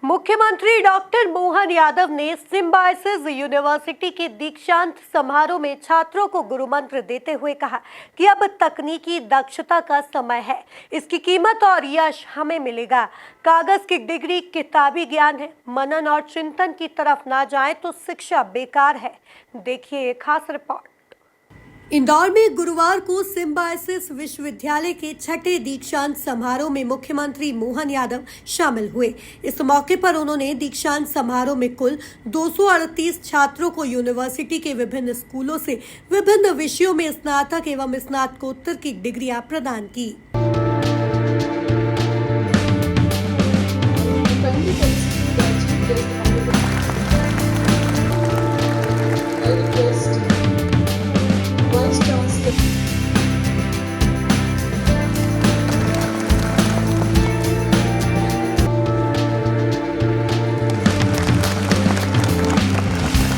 मुख्यमंत्री डॉक्टर मोहन यादव ने symbiosis university के दीक्षांत समारोह में छात्रों को गुरु मंत्र देते हुए कहा कि अब तकनीकी दक्षता का समय है। इसकी कीमत और यश हमें मिलेगा। कागज की डिग्री किताबी ज्ञान है। मनन और चिंतन की तरफ ना जाएं तो शिक्षा बेकार है। देखिए एक खास रिपोर्ट। इंदौर में गुरुवार को सिम्बायोसिस विश्वविद्यालय के छठे दीक्षांत समारोह में मुख्यमंत्री मोहन यादव शामिल हुए। इस मौके पर उन्होंने दीक्षांत समारोह में कुल 238 छात्रों को यूनिवर्सिटी के विभिन्न स्कूलों से विभिन्न विषयों में स्नातक एवं स्नातकोत्तर की डिग्रियां प्रदान की।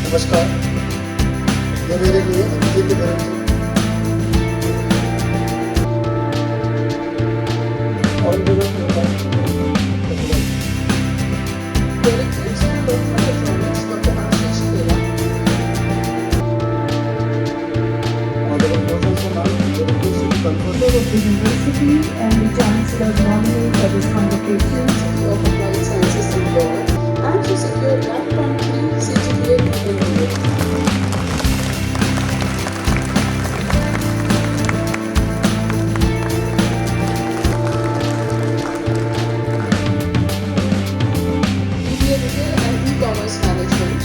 नमस्कार, ये मेरे लिए अत्यंत गर्व है और the university and the chancellor nominate for this convocation of Applied Sciences and Law and to secure that country CGPA in Media Retail and E-commerce Management.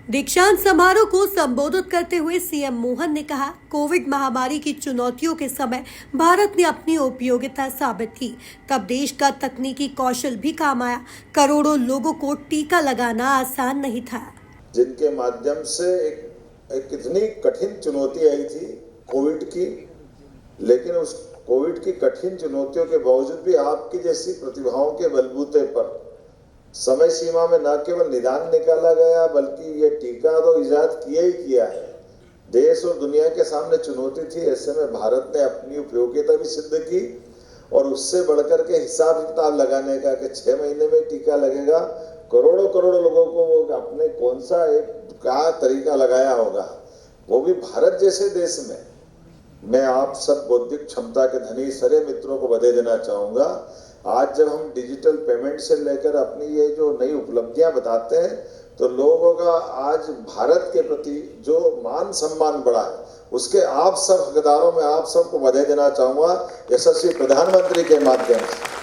दीक्षांत समारोह को संबोधित करते हुए सीएम मोहन ने कहा, कोविड महामारी की चुनौतियों के समय भारत ने अपनी उपयोगिता साबित की। तब देश का तकनीकी कौशल भी काम आया। करोड़ों लोगों को टीका लगाना आसान नहीं था, जिनके माध्यम से एक इतनी कठिन चुनौती आई थी कोविड की, लेकिन उस कोविड की कठिन चुनौतियों के बावजूद भी आपकी जैसी प्रतिभाओं के बलबूते पर समय सीमा में न केवल निदान निकाला गया, बल्कि ये टीका तो इजाद किया ही किया है। देश और दुनिया के सामने चुनौती थी, ऐसे में भारत ने अपनी उपयोगिता भी सिद्ध की और उससे बढ़कर के हिसाब किताब लगाने का कि 6 महीने में टीका लगेगा, करोड़ों करोड़ों लोगों को वो अपने कौन सा एक क्या तरीका लगाया होगा, वो भी भारत जैसे देश में। मैं आप सब बौद्धिक क्षमता के धनी सारे मित्रों को बधाई देना चाहूँगा। आज जब हम डिजिटल पेमेंट से लेकर अपनी ये जो नई उपलब्धियां बताते हैं, तो लोगों का आज भारत के प्रति जो मान सम्मान बढ़ा है, उसके आप सब हकदारों में आप सबको बधाई देना चाहूँगा यशस्वी प्रधानमंत्री के माध्यम से।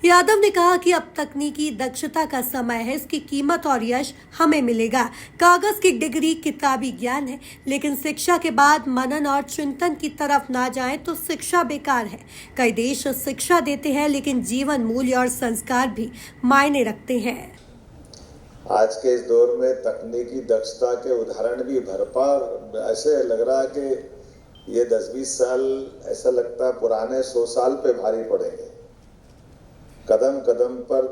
यादव ने कहा कि अब तकनीकी दक्षता का समय है। इसकी कीमत और यश हमें मिलेगा। कागज की डिग्री किताबी ज्ञान है, लेकिन शिक्षा के बाद मनन और चिंतन की तरफ ना जाएं तो शिक्षा बेकार है। कई देश शिक्षा देते हैं, लेकिन जीवन मूल्य और संस्कार भी मायने रखते हैं। आज के इस दौर में तकनीकी दक्षता के उदाहरण भी भरपूर, ऐसे लग रहा है कि ये 10-20 साल ऐसा लगता है पुराने 100 साल पे भारी पड़ेंगे। कदम कदम पर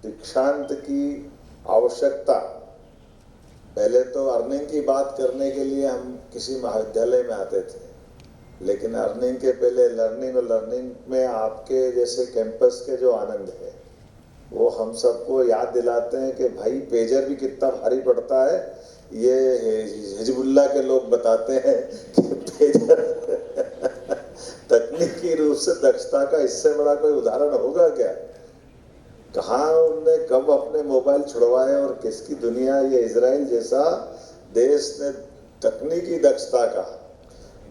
दीक्षांत की आवश्यकता, पहले तो अर्निंग की बात करने के लिए हम किसी महाविद्यालय में आते थे, लेकिन अर्निंग के पहले लर्निंग, और लर्निंग में आपके जैसे कैंपस के जो आनंद है वो हम सबको याद दिलाते हैं कि भाई पेजर भी कितना भारी पड़ता है। ये हिजबुल्लाह के लोग बताते हैं कि पेजर तकनीकी रूप से दक्षता का इससे बड़ा कोई उदाहरण होगा क्या? कहाँ उनने कब अपने मोबाइल छुड़वाए और किसकी दुनिया। ये इजराइल जैसा देश ने तकनीकी दक्षता का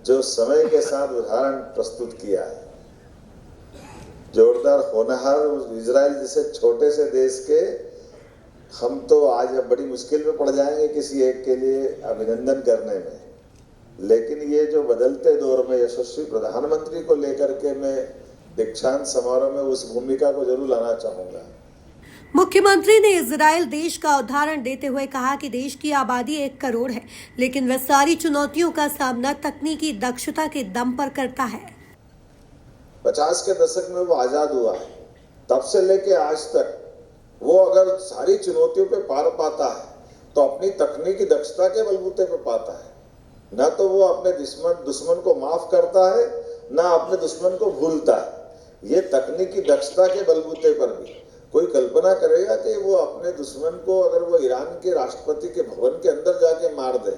जो समय के साथ उदाहरण प्रस्तुत किया है, जोरदार होनहार इजराइल जैसे छोटे से देश के हम तो आज बड़ी मुश्किल में पड़ जाएंगे किसी एक के लिए अभिनंदन करने में। लेकिन ये जो बदलते दौर में यशस्वी प्रधानमंत्री को लेकर के मैं दीक्षांत समारोह में उस भूमिका को जरूर लाना चाहूंगा। मुख्यमंत्री ने इजराइल देश का उदाहरण देते हुए कहा कि देश की आबादी 1 करोड़ है, लेकिन वह सारी चुनौतियों का सामना तकनीकी दक्षता के दम पर करता है। 50 के दशक में वो आजाद हुआ है, तब से लेके आज तक वो अगर सारी चुनौतियों पे पार पाता है तो अपनी तकनीकी दक्षता के बलबूते पे पाता है। न तो वो अपने दुश्मन को माफ करता है, न अपने दुश्मन को भूलता है। ये तकनीकी दक्षता के बलबूते पर भी कोई कल्पना करेगा कि वो अपने दुश्मन को अगर वो ईरान के राष्ट्रपति के भवन के अंदर जाके मार दे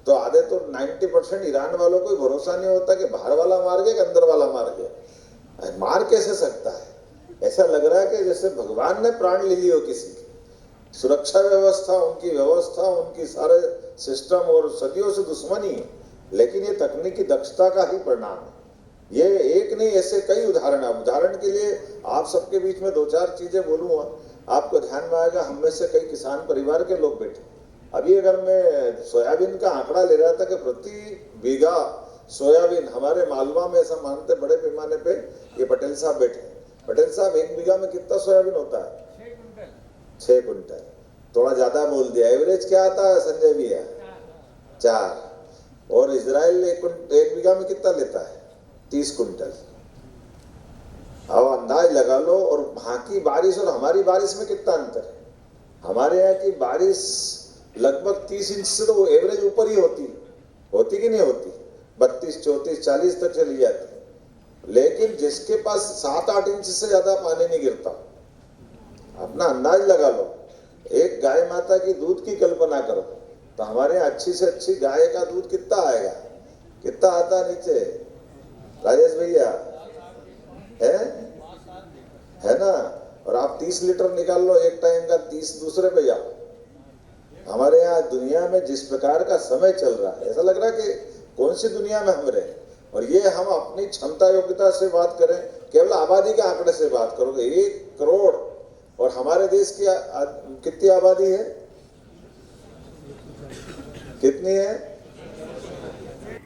तो आधे तो 90% ईरान वालों को भरोसा नहीं होता कि बाहर वाला मार गया कि अंदर वाला मार गया। मार कैसे सकता है? ऐसा लग रहा है कि जैसे भगवान ने प्राण ले लियो किसी की। सुरक्षा व्यवस्था, उनकी सारे सिस्टम और सदियों से दुश्मनी है, लेकिन ये तकनीकी दक्षता का ही परिणाम है। ये एक नहीं, ऐसे कई उदाहरण है। उदाहरण के लिए आप सबके बीच में 2-4 चीजें बोलूँगा, आपको ध्यान में आएगा। हम में से कई किसान परिवार के लोग बैठे। अभी अगर मैं सोयाबीन का आंकड़ा ले रहा था कि प्रति बीघा सोयाबीन हमारे मालवा में, ऐसा मानते बड़े पैमाने पे, ये पटेल साहब बैठे। पटेल साहब, 1 बीघा में कितना सोयाबीन होता है? 6 कुंटल। थोड़ा ज्यादा बोल दिया। एवरेज क्या आता है संजय भैया? 4। और इजराइल 1 बीघा में कितना लेता है? 30 कुंटल। अब अंदाज लगा लो। और वहां की बारिश और हमारी बारिश में कितना अंतर है? हमारे यहाँ की बारिश लगभग 30 इंच से तो एवरेज ऊपर ही होती कि नहीं होती? 32, 34, 40 तक चली जाती है। लेकिन जिसके पास 7-8 इंच से ज्यादा पानी नहीं गिरता, अपना अंदाज लगा लो। एक गाय माता की दूध की कल्पना करो तो हमारे यहाँ अच्छी से अच्छी गाय का दूध कितना आएगा? कितना आता नीचे? राजेश भैया है ना? और आप 30 लीटर निकाल लो एक टाइम का, 30 दूसरे पे जाओ। हमारे यहाँ दुनिया में जिस प्रकार का समय चल रहा है, ऐसा लग रहा है कि कौन सी दुनिया में हम रहे। और ये हम अपनी क्षमता योग्यता से बात करें, केवल आबादी के आंकड़े से बात करोगे 1 करोड़, और हमारे देश की कितनी आबादी है? कितनी है?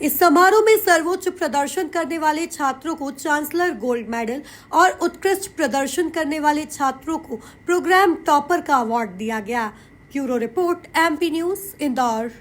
इस समारोह में सर्वोच्च प्रदर्शन करने वाले छात्रों को चांसलर गोल्ड मेडल और उत्कृष्ट प्रदर्शन करने वाले छात्रों को प्रोग्राम टॉपर का अवार्ड दिया गया। Bureau report, MP news, Indore.